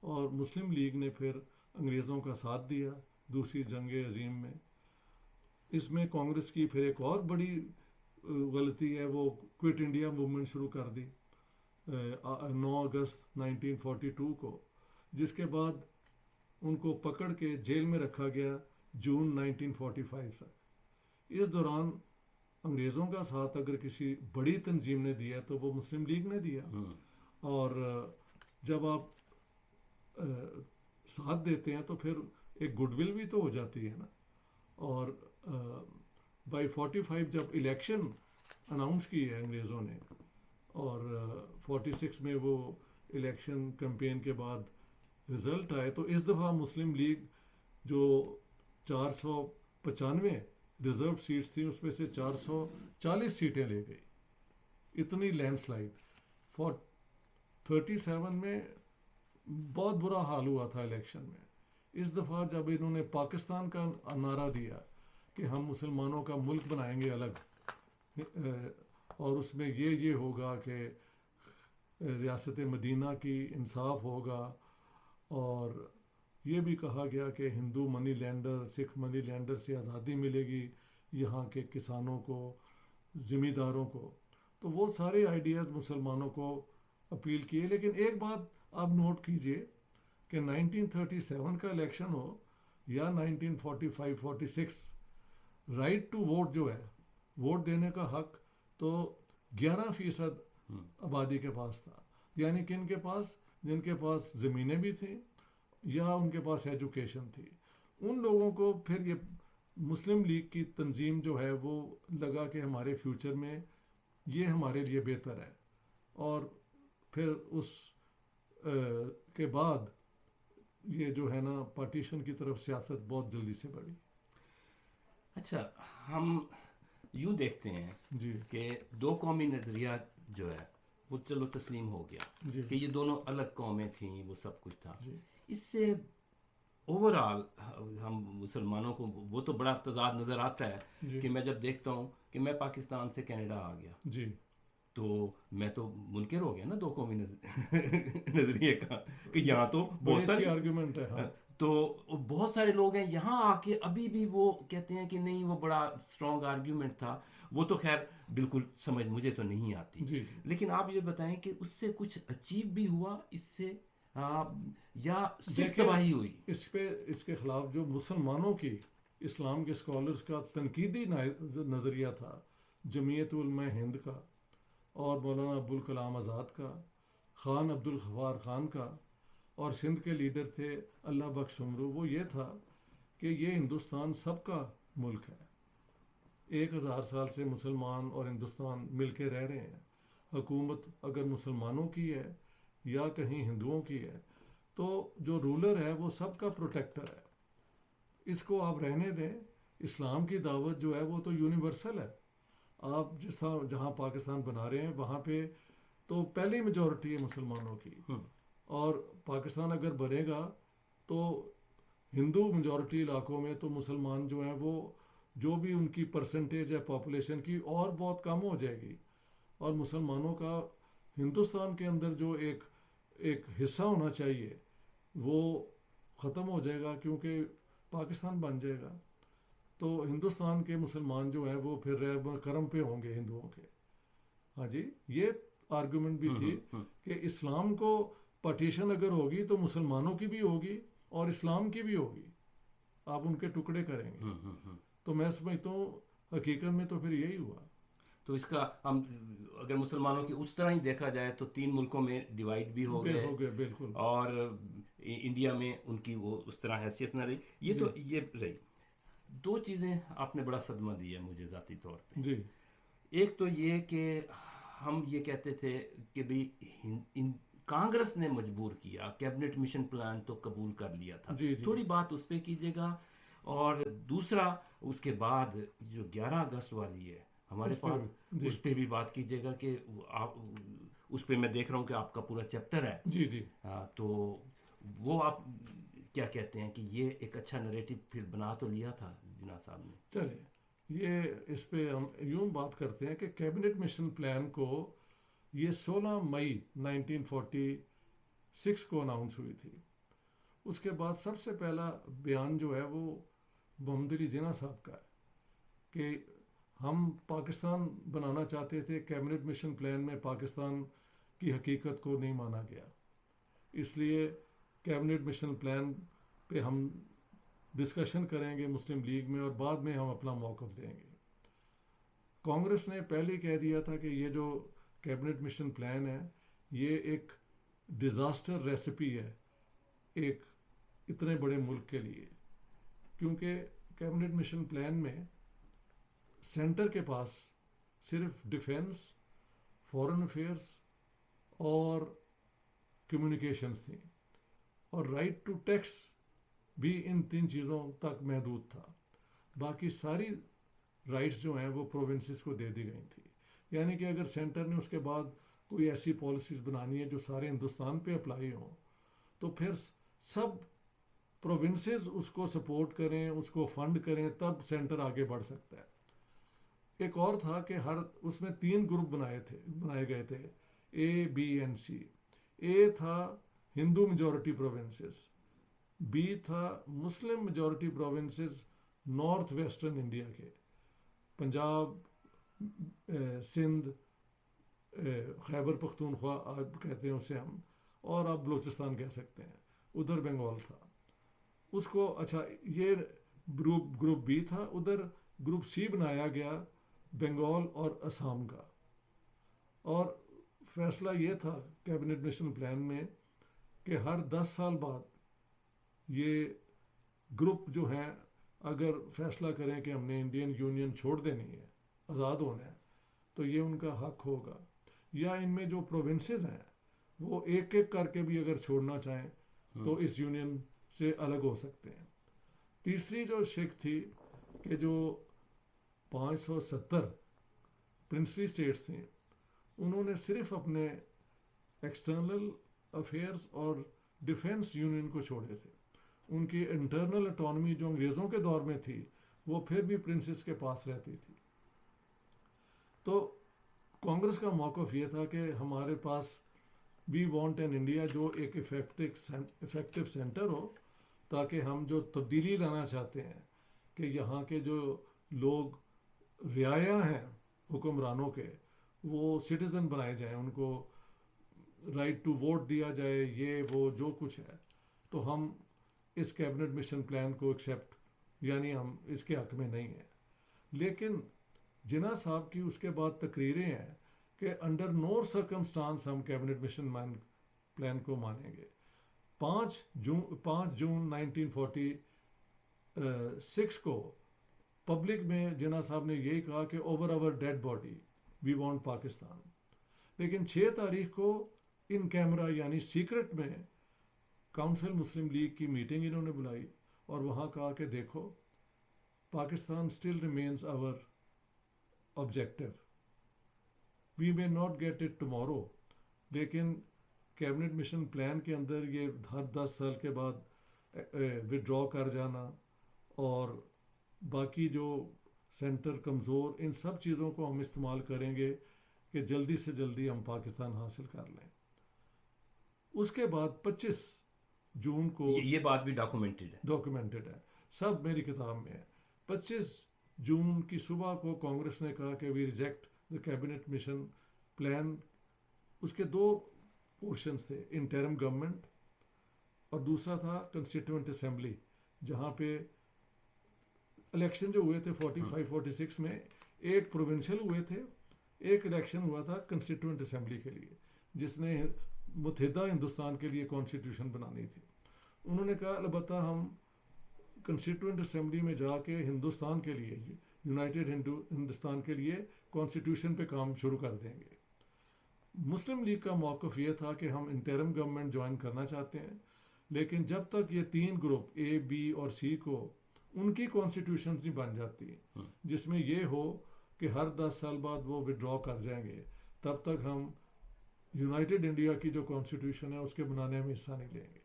اور مسلم لیگ نے پھر انگریزوں کا ساتھ دیا دوسری جنگ عظیم میں۔ اس میں کانگریس کی پھر ایک اور بڑی غلطی ہے، وہ کوئٹ انڈیا موومنٹ شروع کر دی 9 اگست 1942 کو، جس کے بعد ان کو پکڑ کے جیل میں رکھا گیا جون 1945 تک۔ اس دوران انگریزوں کا ساتھ اگر کسی بڑی تنظیم نے دیا تو وہ مسلم لیگ نے دیا، اور جب آپ ساتھ دیتے ہیں تو پھر ایک گڈ ول بھی تو ہو جاتی ہے نا۔ اور بائی 45 جب الیکشن اناؤنس کی ہے انگریزوں نے، اور 46 میں وہ الیکشن کمپین کے بعد رزلٹ آئے، تو اس دفعہ مسلم لیگ جو 495 ریزرو سیٹس تھیں اس میں سے 440 سیٹیں لے گئی، اتنی لینڈ سلائڈ۔ 37 میں بہت برا حال ہوا تھا الیکشن میں۔ اس دفعہ جب انہوں نے پاکستان کا نعرہ دیا کہ ہم مسلمانوں کا ملک بنائیں گے الگ، اور اس میں یہ ہوگا کہ ریاست مدینہ کی انصاف ہوگا، اور یہ بھی کہا گیا کہ ہندو منی لینڈر، سکھ منی لینڈر سے آزادی ملے گی یہاں کے کسانوں کو، زمینداروں کو، تو وہ سارے آئیڈیاز مسلمانوں کو اپیل کیے۔ لیکن ایک بات آپ نوٹ کیجئے کہ 1937 کا الیکشن ہو یا 1945-46، رائٹ ٹو ووٹ جو ہے، ووٹ دینے کا حق، تو 11% آبادی کے پاس تھا، یعنی کہ جن کے پاس زمینیں بھی تھیں یا ان کے پاس ایجوکیشن تھی، ان لوگوں کو پھر یہ مسلم لیگ کی تنظیم جو ہے وہ لگا کہ ہمارے فیوچر میں یہ ہمارے لیے بہتر ہے، اور پھر اس کے بعد یہ جو ہے نا پارٹیشن کی طرف سیاست بہت جلدی سے بڑھی۔ اچھا، ہم یوں دیکھتے ہیں جی کہ دو قومی نظریہ جو ہے وہ چلو تسلیم ہو گیا جی کہ یہ دونوں الگ قومیں تھیں، وہ سب کچھ تھا۔ جی اس سے اوور آل ہم مسلمانوں کو وہ تو بڑا تضاد نظر آتا ہے جی کہ میں جب دیکھتا ہوں کہ میں پاکستان سے کینیڈا آ گیا جی تو میں تو منکر ہو گیا نا دو قومی نظریے کا، کہ یہاں تو بڑی بہت اچھی سارے آرگیومنٹ ہے۔ ہاں تو بہت سارے لوگ ہیں یہاں آ کے ابھی بھی وہ کہتے ہیں کہ نہیں وہ بڑا اسٹرانگ آرگیومنٹ تھا، وہ تو خیر بالکل سمجھ مجھے تو نہیں آتی، جی جی لیکن آپ یہ بتائیں کہ اس سے کچھ اچیو بھی ہوا اس سے یا صرف تباہی ہوئی؟ اس کے خلاف جو مسلمانوں کی اسلام کے اسکالرس کا تنقیدی نظریہ تھا، جمعیت علماء ہند کا اور مولانا ابوالکلام آزاد کا، خان عبدالغفار خان کا، اور سندھ کے لیڈر تھے اللہ بخش سمرو، وہ یہ تھا کہ یہ ہندوستان سب کا ملک ہے، 1000 سال سے مسلمان اور ہندوستان مل کے رہ رہے ہیں، حکومت اگر مسلمانوں کی ہے یا کہیں ہندوؤں کی ہے تو جو رولر ہے وہ سب کا پروٹیکٹر ہے، اس کو آپ رہنے دیں۔ اسلام کی دعوت جو ہے وہ تو یونیورسل ہے، آپ جہاں پاکستان بنا رہے ہیں وہاں پہ تو پہلی میجورٹی ہے مسلمانوں کی، اور پاکستان اگر بنے گا تو ہندو میجورٹی علاقوں میں تو مسلمان جو ہیں وہ جو بھی ان کی پرسنٹیج ہے پاپولیشن کی اور بہت کم ہو جائے گی، اور مسلمانوں کا ہندوستان کے اندر جو ایک حصہ ہونا چاہیے وہ ختم ہو جائے گا، کیونکہ پاکستان بن جائے گا تو ہندوستان کے مسلمان جو ہیں وہ پھر رحم کرم پہ ہوں گے ہندوؤں کے. ہاں جی، یہ آرگومنٹ بھی تھی کہ اسلام کو پارٹیشن اگر ہوگی تو مسلمانوں کی بھی ہوگی اور اسلام کی بھی ہوگی، آپ ان کے ٹکڑے کریں گے. تو میں سمجھتا ہوں حقیقت میں تو پھر یہی ہوا. تو اس کا ہم اگر مسلمانوں کی اس طرح ہی دیکھا جائے تو 3 ملکوں میں ڈیوائڈ بھی ہو گئے بالکل. اور انڈیا میں ان کی وہ اس طرح حیثیت نہ رہی. یہ تو یہ رہی. 2 چیزیں آپ نے بڑا صدمہ دیا مجھے ذاتی طور پہ. جی. ایک تو یہ کہ ہم یہ کہتے تھے کہ بھی کانگریس نے مجبور کیا، کیبنٹ مشن پلان تو قبول کر لیا تھا. تھوڑی بات اس پہ کیجیے گا. اور دوسرا اس کے بعد جو 11 اگست والی ہے ہمارے پاس، اس پہ بھی بات کیجیے گا کہ اس پہ میں دیکھ رہا ہوں کہ آپ کا پورا چیپٹر ہے. جی. تو وہ آپ کیا کہتے ہیں کہ یہ ایک اچھا نریٹو پھر بنا تو لیا تھا جناح صاحب نے. چلے یہ اس پہ ہم یوں بات کرتے ہیں کہ کیبنٹ مشن پلان کو یہ 16 مئی 1946 کو اناؤنس ہوئی تھی. اس کے بعد سب سے پہلا بیان جو ہے وہ محمد علی جناح صاحب کا ہے کہ ہم پاکستان بنانا چاہتے تھے، کیبنٹ مشن پلان میں پاکستان کی حقیقت کو نہیں مانا گیا، اس لیے کیبنٹ مشن پلان پہ ہم ڈسکشن کریں گے مسلم لیگ میں اور بعد میں ہم اپنا موقف دیں گے. کانگریس نے پہلے کہہ دیا تھا کہ یہ جو کیبنٹ مشن پلان ہے یہ ایک ڈیزاسٹر ریسیپی ہے ایک اتنے بڑے ملک کے لیے، کیونکہ کیبنٹ مشن پلان میں سینٹر کے پاس صرف ڈیفینس، فورن افیئرس اور کمیونیکیشنز تھیں، اور رائٹ ٹو ٹیکس بھی ان 3 چیزوں تک محدود تھا. باقی ساری رائٹس جو ہیں وہ پروونسز کو دے دی گئی تھی. یعنی کہ اگر سینٹر نے اس کے بعد کوئی ایسی پالیسیز بنانی ہے جو سارے ہندوستان پہ اپلائی ہوں تو پھر سب پروونسز اس کو سپورٹ کریں، اس کو فنڈ کریں، تب سینٹر آگے بڑھ سکتا ہے. ایک اور تھا کہ اس میں 3 گروپ بنائے گئے تھے، اے بی این سی. اے تھا ہندو میجورٹی پروونسز، بی تھا مسلم majority provinces north western India کے، پنجاب، سندھ، خیبر پختونخوا آپ کہتے ہیں اسے ہم، اور آپ بلوچستان کہہ سکتے ہیں، ادھر بنگال تھا. اس کو اچھا یہ گروپ بی تھا. ادھر گروپ سی بنایا گیا بنگال اور اسام کا. اور فیصلہ یہ تھا کیبنٹ مشن پلان میں کہ ہر 10 سال بعد یہ گروپ جو ہیں اگر فیصلہ کریں کہ ہم نے انڈین یونین چھوڑ دینی ہے، آزاد ہونا ہے، تو یہ ان کا حق ہوگا. یا ان میں جو پروونسز ہیں وہ ایک ایک کر کے بھی اگر چھوڑنا چاہیں تو اس یونین سے الگ ہو سکتے ہیں. تیسری جو شک تھی کہ جو 570 پرنسلی اسٹیٹس تھیں انہوں نے صرف اپنے ایکسٹرنل افیئرس اور ڈیفینس یونین کو چھوڑے تھے. ان کی انٹرنل اٹانومی جو انگریزوں کے دور میں تھی وہ پھر بھی پرنسز کے پاس رہتی تھی. تو کانگریس کا موقف یہ تھا کہ ہمارے پاس وی وانٹ این انڈیا جو ایک افیکٹو سینٹر ہو، تاکہ ہم جو تبدیلی لانا چاہتے ہیں کہ یہاں کے جو لوگ رعایا ہیں حکمرانوں کے وہ سٹیزن بنائے جائیں، ان کو رائٹ ٹو ووٹ دیا جائے، یہ وہ جو کچھ ہے. تو ہم اس کیبنٹ مشن پلان کو ایکسیپٹ، یعنی ہم اس کے حق میں نہیں ہیں. لیکن جناح صاحب کی اس کے بعد تقریریں ہیں کہ انڈر نو سرکمسٹانس ہم کیبنٹ مشن پلان کو مانیں گے. 5 جون 1946 کو پبلک میں جناح صاحب نے یہی کہا کہ over our dead body we want Pakistan. لیکن 6 تاریخ کو ان کیمرہ یعنی سیکرٹ میں کاؤنسل مسلم لیگ کی میٹنگ انہوں نے بلائی اور وہاں کہا کہ دیکھو Pakistan still remains our objective. We may not get it tomorrow. لیکن کیبنٹ مشن پلان کے اندر یہ ہر 10 سال کے بعد وڈرا کر جانا اور باقی جو سینٹر کمزور، ان سب چیزوں کو ہم استعمال کریں گے کہ جلدی سے جلدی ہم پاکستان حاصل کر لیں. اس کے بعد 25 جون کو یہ بات بھی ڈاکومنٹڈ ہے، سب میری کتاب میں ہے. 25 جون کی صبح کو کانگریس نے کہا کہ we reject the cabinet mission plan. اس کے 2 پورشنز تھے، انٹرم گورنمنٹ اور دوسرا تھا کنسٹیٹیوئنٹ اسمبلی، جہاں پہ الیکشن جو ہوئے تھے 45-46 میں، ایک پروونشل ہوئے تھے، ایک الیکشن ہوا تھا کنسٹیٹیوئنٹ اسمبلی کے لیے، جس نے متحدہ ہندوستان کے لیے کانسٹیٹیوشن بنانی تھی. انہوں نے کہا البتہ ہم کنسٹیٹیوئنٹ اسمبلی میں جا کے ہندوستان کے لیے، یونائٹڈ ہندوستان کے لیے کانسٹیٹیوشن پہ کام شروع کر دیں گے. مسلم لیگ کا موقف یہ تھا کہ ہم انٹرم گورنمنٹ جوائن کرنا چاہتے ہیں، لیکن جب تک یہ 3 گروپ اے، بی اور سی کو ان کی کانسٹیٹیوشن نہیں بن جاتی جس میں یہ ہو کہ ہر 10 سال بعد وہ ودرا کر جائیں گے، تب تک ہم یونائٹڈ انڈیا کی جو کانسٹیٹیوشن ہے اس کے بنانے میں حصہ نہیں لیں گے.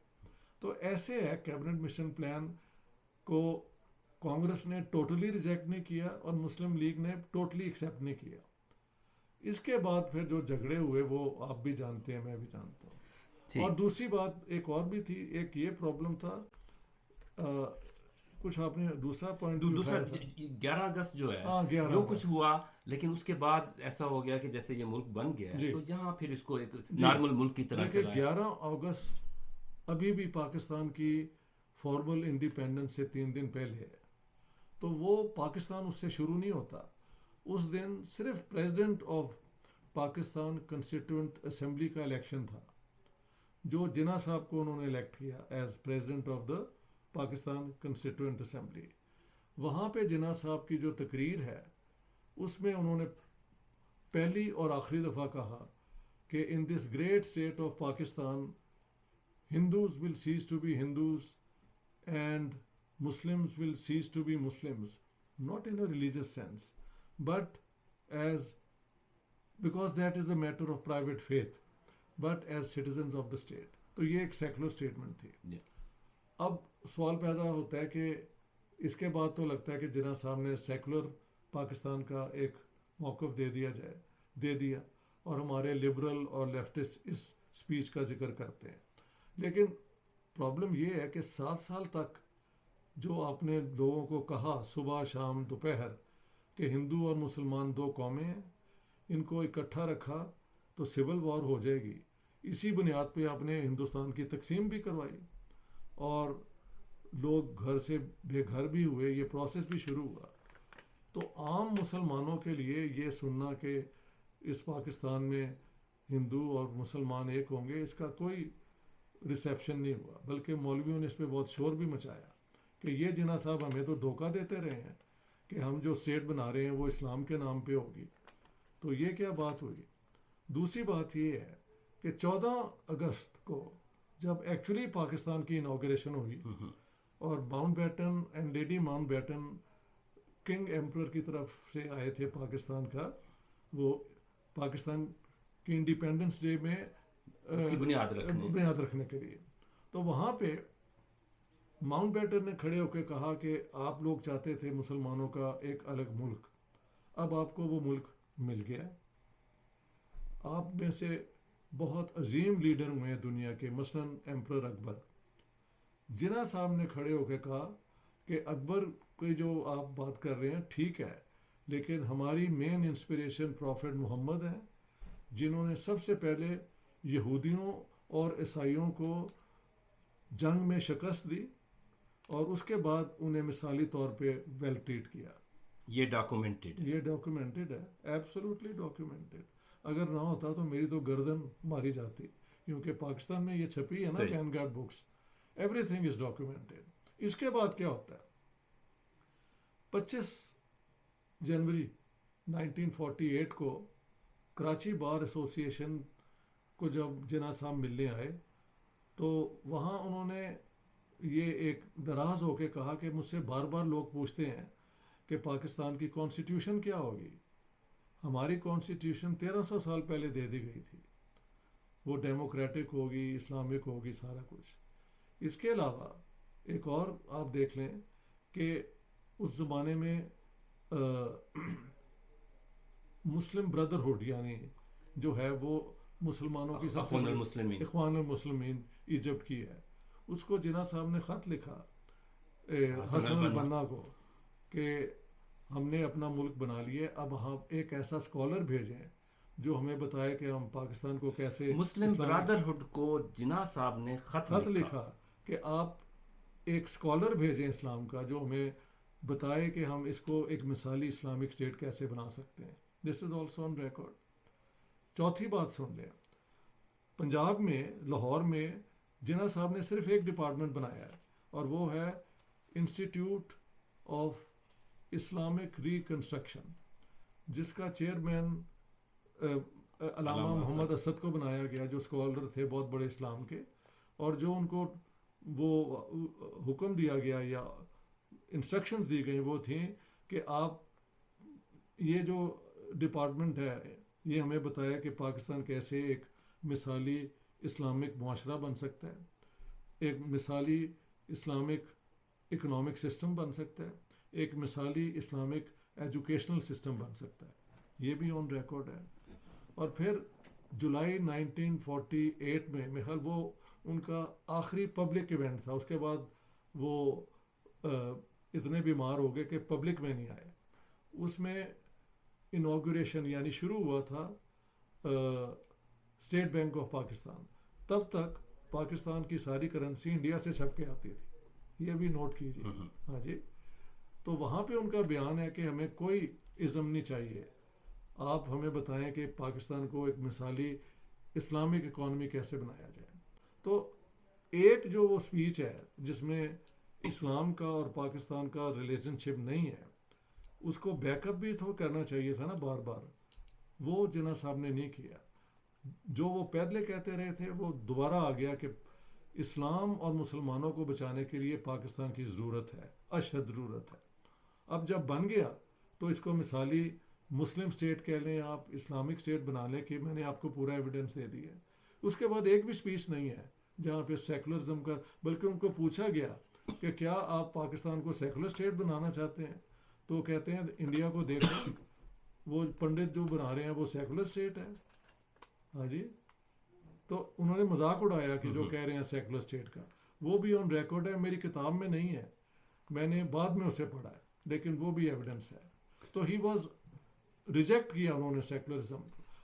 تو ایسے ہے کیبنٹ مشن پلان کو کانگریس نے ٹوٹلی ریجیکٹ نہیں کیا اور مسلم لیگ نے ٹوٹلی ایکسیپٹ نہیں کیا. اس کے بعد پھر جو جھگڑے ہوئے وہ آپ بھی جانتے ہیں، میں بھی جانتا ہوں. اور دوسری بات ایک اور بھی تھی، ایک یہ پرابلم تھا، کچھ آپ نے دوسرا پوائنٹ 11 اگست جو ہے جو کچھ ہوا، لیکن اس کے بعد ایسا ہو گیا کہ جیسے یہ ملک بن گیا ہے تو یہاں پھر اس کو ایک نارمل ملک کی طرح چلایا. 11 اگست ابھی بھی پاکستان کی فارمل انڈیپینڈنس سے 3 دن پہلے ہے، تو وہ پاکستان اس سے شروع نہیں ہوتا. اس دن صرف president of Pakistan constituent assembly کا الیکشن تھا، جو جناح صاحب کو انہوں نے الیکٹ کیا as president of the Pakistan constituent assembly. وہاں پہ جناح صاحب کی جو تقریر ہے اس میں انہوں نے پہلی اور آخری دفعہ کہا کہ in this great state of Pakistan Hindus will cease to be Hindus and Muslims will cease to be Muslims, not in a religious sense, but as, because that is a matter of private faith, but as citizens of the state. تو یہ ایک secular statement تھی. اب سوال پیدا ہوتا ہے کہ اس کے بعد تو لگتا ہے کہ جناح صاحب نے سیکولر پاکستان کا ایک موقف دے دیا اور ہمارے لبرل اور لیفٹسٹ اس اسپیچ کا ذکر کرتے ہیں. لیکن پرابلم یہ ہے کہ 7 سال تک جو آپ نے لوگوں کو کہا صبح شام دوپہر کہ ہندو اور مسلمان 2 قومیں ہیں، ان کو اکٹھا رکھا تو سول وار ہو جائے گی. اسی بنیاد پہ آپ نے ہندوستان کی تقسیم بھی کروائی اور لوگ گھر سے بے گھر بھی ہوئے، یہ پروسیس بھی شروع ہوا. تو عام مسلمانوں کے لیے یہ سننا کہ اس پاکستان میں ہندو اور مسلمان ایک ہوں گے، اس کا کوئی ریسیپشن نہیں ہوا، بلکہ مولویوں نے اس پہ بہت شور بھی مچایا کہ یہ جناح صاحب ہمیں تو دھوکہ دیتے رہے ہیں کہ ہم جو اسٹیٹ بنا رہے ہیں وہ اسلام کے نام پہ ہوگی. تو یہ کیا بات ہوئی. دوسری بات یہ ہے کہ 14 اگست کو جب ایکچولی پاکستان کی انوگریشن ہوئی اور Mountbatten and lady Mountbatten king emperor کی طرف سے آئے تھے پاکستان کا، وہ پاکستان کی انڈیپینڈنس ڈے میں بنیاد رکھنے کے لیے. تو وہاں پہ ماؤنٹ بیٹن نے کھڑے ہو کے کہا کہ آپ لوگ چاہتے تھے مسلمانوں کا ایک الگ ملک، اب آپ کو وہ ملک مل گیا. آپ میں سے بہت عظیم لیڈر ہوئے ہیں دنیا کے، مثلاً ایمپرر اکبر. جناح صاحب نے کھڑے ہو کے کہا کہ اکبر کی جو آپ بات کر رہے ہیں ٹھیک ہے، لیکن ہماری مین انسپریشن پروفٹ محمد ہیں، جنہوں نے سب سے پہلے یہودیوں اور عیسائیوں کو جنگ میں شکست دی اور اس کے بعد انہیں مثالی طور پہ ویل ٹریٹ کیا. یہ ڈاکومنٹڈ ہے، ایبسولوٹلی ڈاکومنٹڈ. اگر نہ ہوتا تو میری تو گردن ماری جاتی، کیونکہ پاکستان میں یہ چھپی ہے نا Vanguard Books, everything is documented. اس کے بعد کیا ہوتا ہے، 25 جنوری 1948 کو کراچی بار ایسوسی ایشن کو جب جناح صاحب ملنے آئے تو وہاں انہوں نے یہ ایک ناراض ہو کے کہا کہ مجھ سے بار بار لوگ پوچھتے ہیں کہ پاکستان کی کانسٹیٹیوشن کیا ہوگی. ہماری کانسٹیٹیوشن 1300 سال پہلے دے دی گئی تھی، وہ ڈیموکریٹک ہوگی، اسلامک ہوگی، سارا کچھ. اس کے علاوہ ایک اور آپ دیکھ لیں کہ اس زمانے میں مسلم بردرہڈ یعنی جو ہے وہ مسلمانوں کی سب اخوان سے المسلمین اخوان المسلمین ایجپٹ کی ہے. اس کو جناح صاحب نے خط لکھا حسن البنا کو کہ ہم نے اپنا ملک بنا لیے, اب ہم ایک ایسا اسکالر بھیجیں جو ہمیں بتائے کہ ہم پاکستان کو کیسے. مسلم برادرہڈ کو جناح صاحب نے خط لکھا کہ آپ ایک اسکالر بھیجیں اسلام کا جو ہمیں بتائے کہ ہم اس کو ایک مثالی اسلامک اسٹیٹ کیسے بنا سکتے ہیں. دس از آلسو آن ریکارڈ. چوتھی بات سن لیں, پنجاب میں لاہور میں جناح صاحب نے صرف ایک ڈپارٹمنٹ بنایا ہے اور وہ ہے انسٹیٹیوٹ آف اسلامک ریکنسٹرکشن, جس کا چیئرمین علامہ محمد اسد کو بنایا گیا جو اسکالر تھے بہت بڑے اسلام کے, اور جو ان کو وہ حکم دیا گیا یا انسٹرکشنز دی گئیں وہ تھیں کہ آپ یہ جو ڈپارٹمنٹ ہے یہ ہمیں بتایا کہ پاکستان کیسے ایک مثالی اسلامک معاشرہ بن سکتا ہے, ایک مثالی اسلامک اکنامک سسٹم بن سکتا ہے, ایک مثالی اسلامک ایجوکیشنل سسٹم بن سکتا ہے. یہ بھی آن ریکارڈ ہے. اور پھر جولائی 1948 میں میرے خیال وہ ان کا آخری پبلک ایونٹ تھا, اس کے بعد وہ اتنے بیمار ہو گئے کہ پبلک میں نہیں آئے. اس میں انوگریشن یعنی شروع ہوا تھا اسٹیٹ بینک آف پاکستان. تب تک پاکستان کی ساری کرنسی انڈیا سے چھپ کے آتی تھی, یہ بھی نوٹ کیجیے. ہاں جی, تو وہاں پہ ان کا بیان ہے کہ ہمیں کوئی ازم نہیں چاہیے, آپ ہمیں بتائیں کہ پاکستان کو ایک مثالی اسلامک اکانومی کیسے بنایا جائے. تو ایک جو وہ اسپیچ ہے جس میں اسلام کا اور پاکستان کا ریلیشن شپ نہیں ہے, اس کو بیک اپ بھی تو کرنا چاہیے تھا نا بار بار, وہ جناح صاحب نے نہیں کیا. جو وہ پہلے کہتے رہے تھے وہ دوبارہ آ گیا کہ اسلام اور مسلمانوں کو بچانے کے لیے پاکستان کی ضرورت ہے, اشد ضرورت ہے. اب جب بن گیا تو اس کو مثالی مسلم اسٹیٹ کہہ لیں, آپ اسلامک اسٹیٹ بنا لیں کہ میں نے آپ کو پورا ایویڈنس دے دی ہے. اس کے بعد ایک بھی اسپیچ نہیں ہے جہاں پہ سیکولرزم کا, بلکہ ان کو پوچھا گیا کہ کیا آپ پاکستان کو سیکولر اسٹیٹ بنانا چاہتے ہیں, تو وہ کہتے ہیں انڈیا کو دیکھو, وہ پنڈت جو بنا رہے ہیں وہ سیکولر اسٹیٹ ہے. ہاں جی, تو انہوں نے مذاق اڑایا کہ جو کہہ رہے ہیں سیکولر اسٹیٹ کا, وہ بھی آن ریکارڈ ہے, میری کتاب میں نہیں ہے, میں نے بعد میں اسے پڑھا ہے, لیکن وہ بھی ایویڈنس ہے. تو ہی واز ریجیکٹ کیا انہوں نے سیکولرزم.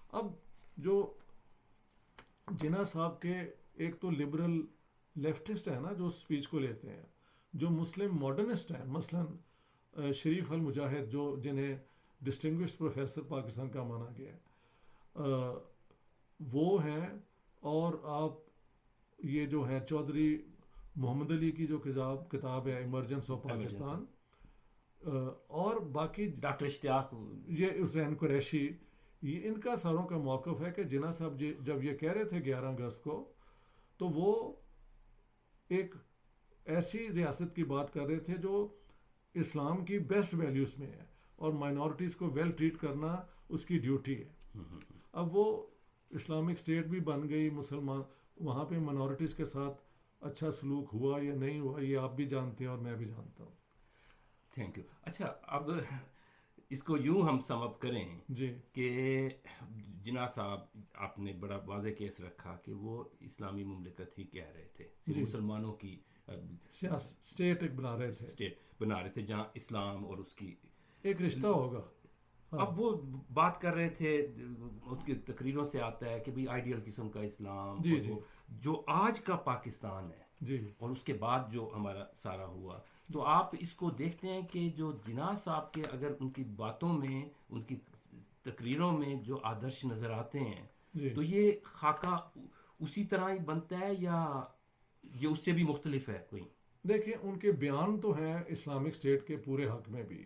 اب جو جناح صاحب کے ایک تو لبرل لیفٹسٹ ہے نا جو اسپیچ کو لیتے ہیں, جو مسلم ماڈرنسٹ ہیں, مثلاً شریف المجاہد جو جنہیں ڈسٹنگوشڈ پروفیسر پاکستان کا مانا گیا ہے, وہ ہیں. اور آپ یہ جو ہے چودھری محمد علی کی جو کتاب ہے ایمرجنس آف پاکستان, اور باقی ڈاکٹر اشتیاق, یہ حسین قریشی, یہ ان کا ساروں کا موقف ہے کہ جناح صاحب جب یہ کہہ رہے تھے 11 اگست کو, تو وہ ایک ایسی ریاست کی بات کر رہے تھے جو اسلام کی بیسٹ ویلیوز میں ہے, اور مائنورٹیز کو ویل ٹریٹ کرنا اس کی ڈیوٹی ہے. اب وہ اسلامک اسٹیٹ بھی بن گئی, مسلمان وہاں پہ مائنورٹیز کے ساتھ اچھا سلوک ہوا یا نہیں ہوا یہ آپ بھی جانتے ہیں اور میں بھی جانتا ہوں. Thank you. اچھا, اب اس کو یوں ہم سم اپ کریں جی کہ جناح صاحب آپ نے بڑا واضح کیس رکھا کہ وہ اسلامی مملکت ہی کہہ رہے تھے, صرف مسلمانوں کی اسٹیٹ ایک بنا رہے تھے, اسٹیٹ بنا رہے تھے جہاں اسلام اور اس کی ایک رشتہ ہوگا. اب وہ بات کر رہے تھے, اس کی تقریروں سے آتا ہے کہ بھی آئیڈیل قسم کا اسلام, جو آج کا پاکستان ہے اور اس کے بعد جو ہمارا سارا ہوا. تو آپ اس کو دیکھتے ہیں کہ جو جناح صاحب کے اگر ان کی باتوں میں, ان کی تقریروں میں جو آدرش نظر آتے ہیں, تو یہ خاکہ اسی طرح ہی بنتا ہے یا یہ اس سے بھی مختلف ہے کوئی؟ دیکھیں ان کے بیان تو ہیں اسلامک اسٹیٹ کے پورے حق میں بھی.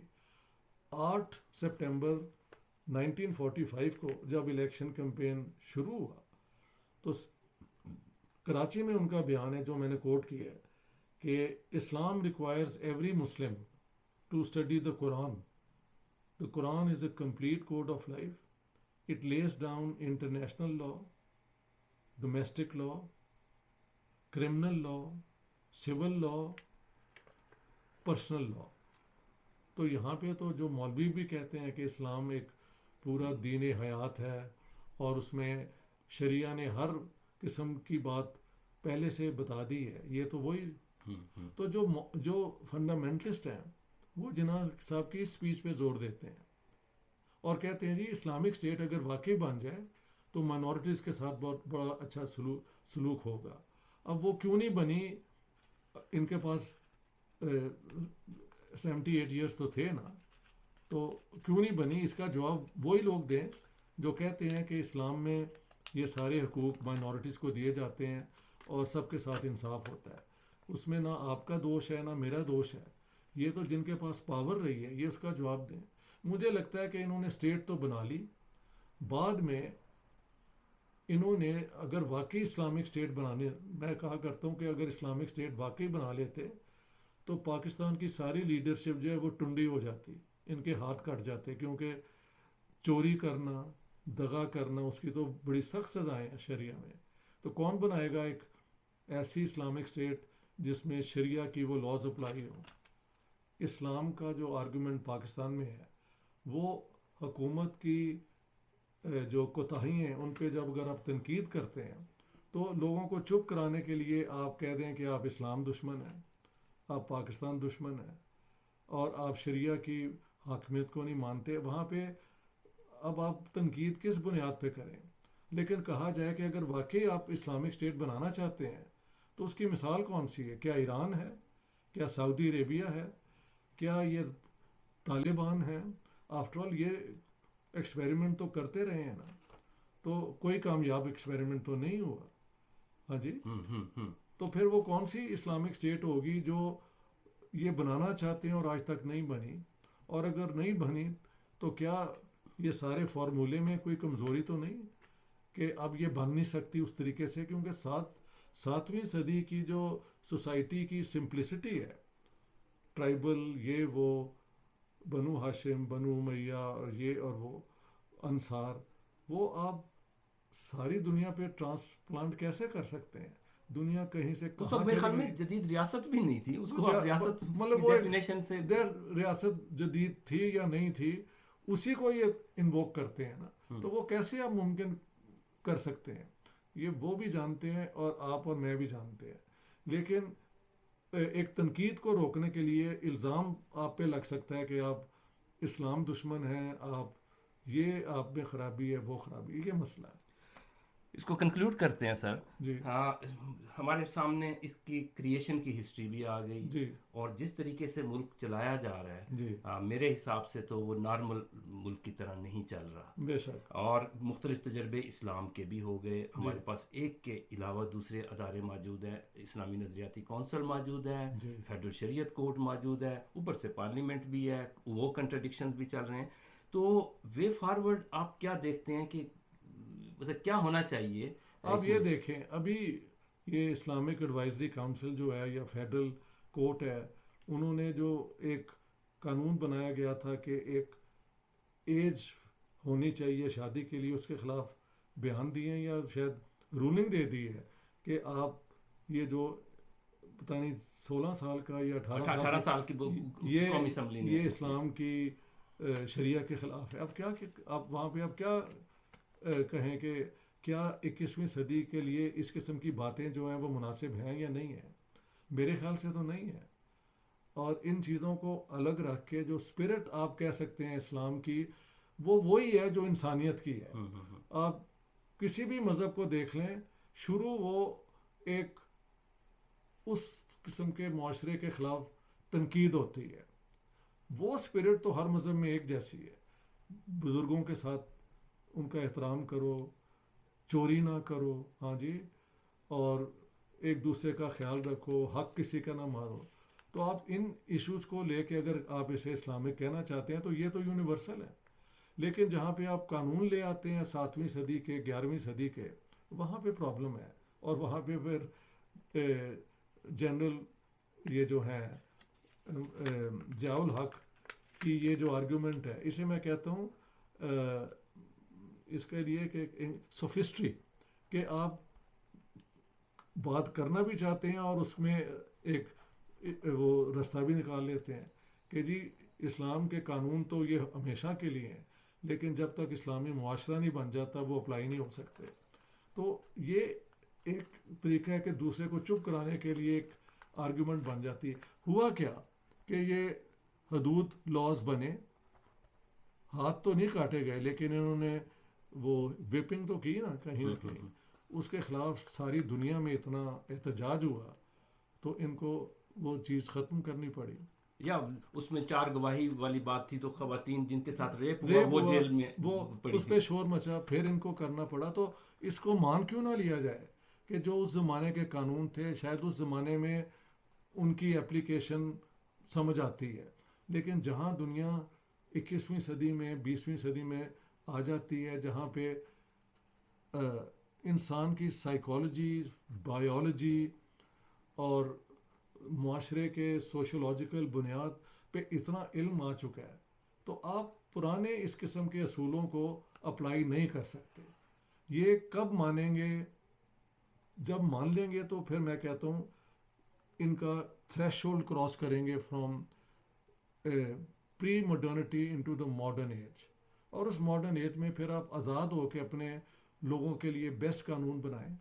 8 سپٹمبر 1945 کو جب الیکشن کیمپین شروع ہوا تو کراچی میں ان کا بیان ہے جو میں نے کوٹ کیا ہے کہ Islam requires every Muslim to study the Quran. The Quran is a complete code of life. It lays down international law, domestic law, criminal law, civil law, personal law. تو یہاں پہ تو جو مولوی بھی کہتے ہیں کہ اسلام ایک پورا دین حیات ہے اور اس میں شریعہ نے ہر قسم کی بات پہلے سے بتا دی ہے، یہ تو وہی. تو جو فنڈامنٹلسٹ ہیں وہ جناح صاحب کی اسپیچ پہ زور دیتے ہیں اور کہتے ہیں جی اسلامک اسٹیٹ اگر واقعی بن جائے تو مائنورٹیز کے ساتھ بہت بڑا اچھا سلوک ہوگا. اب وہ کیوں نہیں بنی؟ ان کے پاس 78 ایئرس تو تھے نا، تو کیوں نہیں بنی؟ اس کا جواب وہی لوگ دیں جو کہتے ہیں کہ اسلام میں یہ سارے حقوق مائنورٹیز کو دیے جاتے ہیں اور سب کے ساتھ انصاف ہوتا ہے، اس میں نہ آپ کا دوش ہے نہ میرا دوش ہے. یہ تو جن کے پاس پاور رہی ہے یہ اس کا جواب دیں. مجھے لگتا ہے کہ انہوں نے اسٹیٹ تو بنا لی، بعد میں انہوں نے اگر واقعی اسلامک اسٹیٹ بنانے، میں کہا کرتا ہوں کہ اگر اسلامک اسٹیٹ واقعی بنا لیتے تو پاکستان کی ساری لیڈرشپ جو ہے وہ ٹنڈی ہو جاتی، ان کے ہاتھ کٹ جاتے، کیونکہ چوری کرنا، دغا کرنا، اس کی تو بڑی سخت سزائیں ہیں شریعہ میں. تو کون بنائے گا ایک ایسی اسلامک اسٹیٹ جس میں شریعہ کی وہ لاز اپلائی ہوں؟ اسلام کا جو آرگومنٹ پاکستان میں ہے وہ حکومت کی جو کوتاہی ہیں ان پہ جب اگر آپ تنقید کرتے ہیں تو لوگوں کو چپ کرانے کے لیے آپ کہہ دیں کہ آپ اسلام دشمن ہیں، آپ پاکستان دشمن ہیں اور آپ شریعہ کی حاکمیت کو نہیں مانتے. وہاں پہ اب آپ تنقید کس بنیاد پہ کریں؟ لیکن کہا جائے کہ اگر واقعی آپ اسلامک اسٹیٹ بنانا چاہتے ہیں تو اس کی مثال کون سی ہے؟ کیا ایران ہے؟ کیا سعودی عربیہ ہے؟ کیا یہ طالبان ہیں؟ آفٹر آل یہ ایکسپیریمنٹ تو کرتے رہے ہیں نا، تو کوئی کامیاب ایکسپیریمنٹ تو نہیں ہوا. ہاں جی. تو پھر وہ کون سی اسلامک اسٹیٹ ہوگی جو یہ بنانا چاہتے ہیں اور آج تک نہیں بنی؟ اور اگر نہیں بنی تو کیا یہ سارے فارمولے میں کوئی کمزوری تو نہیں کہ اب یہ بن نہیں سکتی اس طریقے سے؟ کیونکہ 7ویں صدی کی جو سوسائٹی کی سمپلسٹی ہے، ٹرائبل، یہ وہ بنو ہاشم، بنو امیہ اور یہ اور وہ انصار، وہ آپ ساری دنیا پہ ٹرانسپلانٹ کیسے کر سکتے ہیں؟ دنیا کہیں سے اس کہاں وقت میرے خیال چلی میں گئی؟ جدید ریاست بھی نہیں تھی، اس کو آپ ریاست مطلب کی وہ ڈیفینیشن سے ریاست جدید تھی یا نہیں تھی اسی کو یہ انووک کرتے ہیں نا، تو وہ کیسے آپ ممکن کر سکتے ہیں؟ یہ وہ بھی جانتے ہیں اور آپ اور میں بھی جانتے ہیں. لیکن ایک تنقید کو روکنے کے لیے الزام آپ پہ لگ سکتا ہے کہ آپ اسلام دشمن ہیں، آپ میں خرابی ہے، وہ خرابی، یہ مسئلہ ہے. اس کو کنکلوڈ کرتے ہیں سر. جی ہاں، ہمارے سامنے اس کی کریشن کی ہسٹری بھی آ گئی، جی اور جس طریقے سے ملک چلایا جا رہا ہے جی میرے حساب سے تو وہ نارمل ملک کی طرح نہیں چل رہا. بے شک. اور مختلف تجربے اسلام کے بھی ہو گئے. ہمارے پاس ایک کے علاوہ دوسرے ادارے موجود ہیں، اسلامی نظریاتی کونسل موجود ہے، جی فیڈرل شریعت کورٹ موجود ہے، اوپر سے پارلیمنٹ بھی ہے، وہ کنٹرڈکشنز بھی چل رہے ہیں. تو وے فارورڈ آپ کیا دیکھتے ہیں کہ مطلب کیا ہونا چاہیے؟ آپ یہ دیکھیں، ابھی یہ اسلامک ایڈوائزری کاؤنسل جو ہے یا فیڈرل کورٹ ہے، انہوں نے جو ایک قانون بنایا گیا تھا کہ ایک ایج ہونی چاہیے شادی کے لیے، اس کے خلاف بیان دیے ہیں یا شاید رولنگ دے دی ہے کہ آپ یہ جو پتہ نہیں 16 سال کا یا 18 سال کی قومی اسمبلی نے یہ اسلام کی شریعہ کے خلاف ہے. اب کیا آپ وہاں پہ اب کیا کہیں کہ کیا 21ویں صدی کے لیے اس قسم کی باتیں جو ہیں وہ مناسب ہیں یا نہیں ہیں؟ میرے خیال سے تو نہیں ہے. اور ان چیزوں کو الگ رکھ کے جو اسپرٹ آپ کہہ سکتے ہیں اسلام کی، وہ وہی ہے جو انسانیت کی ہے. آپ کسی بھی مذہب کو دیکھ لیں، شروع وہ ایک اس قسم کے معاشرے کے خلاف تنقید ہوتی ہے. وہ اسپرٹ تو ہر مذہب میں ایک جیسی ہے. بزرگوں کے ساتھ ان کا احترام کرو، چوری نہ کرو، ہاں جی، اور ایک دوسرے کا خیال رکھو، حق کسی کا نہ مارو. تو آپ ان ایشوز کو لے کے اگر آپ اسے اسلامک کہنا چاہتے ہیں تو یہ تو یونیورسل ہے. لیکن جہاں پہ آپ قانون لے آتے ہیں 7ویں صدی کے، 11ویں صدی کے، وہاں پہ پرابلم ہے. اور وہاں پہ پھر جنرل یہ جو ہے ضیاء الحق کی یہ جو آرگیومنٹ ہے، اسے میں کہتا ہوں اس کے لیے کہ سوفسٹری، کہ آپ بات کرنا بھی چاہتے ہیں اور اس میں ایک وہ رستہ بھی نکال لیتے ہیں کہ جی اسلام کے قانون تو یہ ہمیشہ کے لیے ہیں، لیکن جب تک اسلامی معاشرہ نہیں بن جاتا وہ اپلائی نہیں ہو سکتے. تو یہ ایک طریقہ ہے کہ دوسرے کو چپ کرانے کے لیے ایک آرگیومنٹ بن جاتی ہے. ہوا کیا کہ یہ حدود لاز بنے، ہاتھ تو نہیں کاٹے گئے لیکن انہوں نے وہ ویپنگ تو کی نا کہیں نہ کہیں، اس کے خلاف ساری دنیا میں اتنا احتجاج ہوا تو ان کو وہ چیز ختم کرنی پڑی. یا اس میں 4 گواہی والی بات تھی، تو خواتین جن کے ساتھ ریپ ہوا ریپ وہ ہوا، جیل میں وہ پڑی اس تھی. پہ شور مچا، پھر ان کو کرنا پڑا. تو اس کو مان کیوں نہ لیا جائے کہ جو اس زمانے کے قانون تھے شاید اس زمانے میں ان کی اپلیکیشن سمجھ آتی ہے، لیکن جہاں دنیا 21ویں صدی میں 20ویں صدی میں آ جاتی ہے، جہاں پہ انسان کی سائیکالوجی، بایولوجی اور معاشرے کے سوشولوجیکل بنیاد پہ اتنا علم آ چکا ہے، تو آپ پرانے اس قسم کے اصولوں کو اپلائی نہیں کر سکتے. یہ کب مانیں گے؟ جب مان لیں گے تو پھر میں کہتا ہوں ان کا تھریش ہولڈ کراس کریں گے from pre modernity into the modern age, اور اس ماڈرن ایج میں پھر آپ آزاد ہو کے اپنے لوگوں کے لیے بیسٹ قانون بنائیں.